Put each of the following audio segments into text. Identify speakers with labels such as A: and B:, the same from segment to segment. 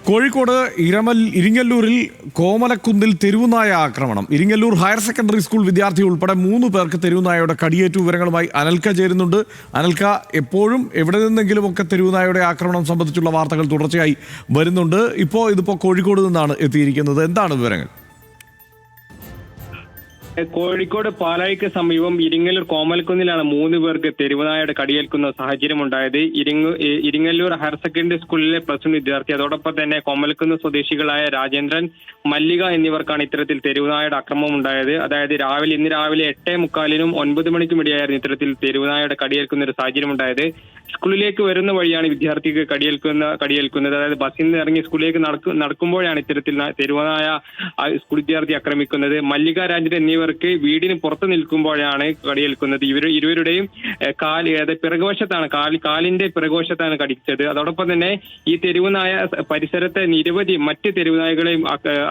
A: കോഴിക്കോട് ഇരിങ്ങല്ലൂരിൽ കോമലക്കുന്നിൽ തെരുവുനായ ആക്രമണം. Iringallur higher secondary school വിദ്യാർത്ഥി ഉൾപ്പെടെ 3 പേർക്ക് തെരുവുനായയുടെ കടിയേറ്റു. വിവരങ്ങളുമായി അനൽക്ക ചേരുന്നുണ്ട്. അനൽക്ക, എപ്പോഴും എവിടെ നിന്നെങ്കിലുമൊക്കെ തെരുവുനായയുടെ ആക്രമണം സംബന്ധിച്ചുള്ള വാർത്തകൾ തുടർച്ചയായി വരുന്നുണ്ട്. ഇതിപ്പോൾ കോഴിക്കോട് നിന്നാണ് എത്തിയിരിക്കുന്നത്. എന്താണ് വിവരങ്ങൾ?
B: കോഴിക്കോട് പാലായിക്ക് സമീപം ഇരിങ്ങല്ലൂർ കോമലക്കുന്നിലാണ് 3 പേർക്ക് തെരുവുനായയുടെ കടിയേൽക്കുന്ന സാഹചര്യമുണ്ടായത്. ഇരിങ്ങല്ലൂർ ഹയർ സെക്കൻഡറി സ്കൂളിലെ +1 വിദ്യാർത്ഥി, അതോടൊപ്പം തന്നെ കോമലക്കുന്ന് സ്വദേശികളായ രാജേന്ദ്രൻ, മല്ലിക എന്നിവർക്കാണ് ഇത്തരത്തിൽ തെരുവുനായയുടെ ആക്രമണം ഉണ്ടായത്. അതായത് ഇന്ന് രാവിലെ 8:45-നും 9 മണിക്കും ഇടയായിരുന്നു ഇത്തരത്തിൽ തെരുവുനായയുടെ കടിയേൽക്കുന്ന ഒരു സാഹചര്യം ഉണ്ടായത്. സ്കൂളിലേക്ക് വരുന്ന വഴിയാണ് വിദ്യാർത്ഥിക്ക് കടിയേൽക്കുന്നത്. അതായത് ബസ്സിൽ നിന്ന് ഇറങ്ങി സ്കൂളിലേക്ക് നടക്കുമ്പോഴാണ് ഇത്തരത്തിൽ തെരുവുനായ സ്കൂൾ വിദ്യാർത്ഥി ആക്രമിക്കുന്നത്. മല്ലിക, രാജേന്ദ്രൻ എന്നിവർക്ക് വീടിന് പുറത്ത് നിൽക്കുമ്പോഴാണ് കടിയേൽക്കുന്നത്. ഇരുവരുടെയും കാലിന്റെ പിറകുവശത്താണ് കടിച്ചത്. അതോടൊപ്പം തന്നെ ഈ തെരുവുനായ പരിസരത്തെ നിരവധി മറ്റ് തെരുവുനായകളെയും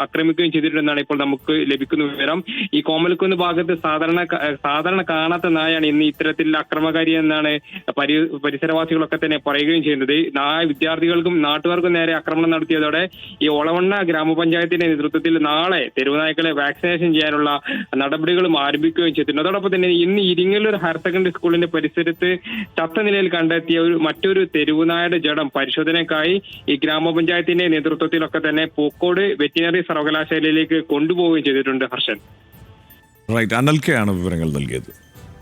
B: ആക്രമിക്കുകയും ചെയ്തിട്ടുണ്ടെന്നാണ് ഇപ്പോൾ നമുക്ക് ലഭിക്കുന്ന വിവരം. ഈ കോമലക്കുന്ന് ഭാഗത്ത് സാധാരണ കാണാത്ത നായാണ് ഇന്ന് ഇത്തരത്തിൽ അക്രമകാരി എന്നാണ് പരിസരവാസികളൊക്കെ തന്നെ പറയുകയും ചെയ്യുന്നത്. വിദ്യാർത്ഥികൾക്കും നാട്ടുകാർക്കും നേരെ ആക്രമണം നടത്തിയതോടെ ഈ ഒളവണ്ണ ഗ്രാമപഞ്ചായത്തിന്റെ നേതൃത്വത്തിൽ നാളെ തെരുവുനായ്ക്കളെ വാക്സിനേഷൻ ചെയ്യാനുള്ള നടപടികളും ആരംഭിക്കുകയും ചെയ്തിട്ടുണ്ട്. അതോടൊപ്പം തന്നെ ഇന്ന് ഇരിങ്ങല്ലൂർ ഹയർ സെക്കൻഡറി സ്കൂളിന്റെ പരിസരത്ത് ചത്ത നിലയിൽ കണ്ടെത്തിയ മറ്റൊരു തെരുവുനായയുടെ ജഡം പരിശോധനയ്ക്കായി ഈ ഗ്രാമപഞ്ചായത്തിന്റെ നേതൃത്വത്തിലൊക്കെ തന്നെ പൂക്കോട് വെറ്റിനറി സർവകലാശാലയിലേക്ക് കൊണ്ടുപോവുകയും ചെയ്തിട്ടുണ്ട്. ഹർഷൻ,
A: അനൽക്കയാണ് വിവരങ്ങൾ നൽകിയത്.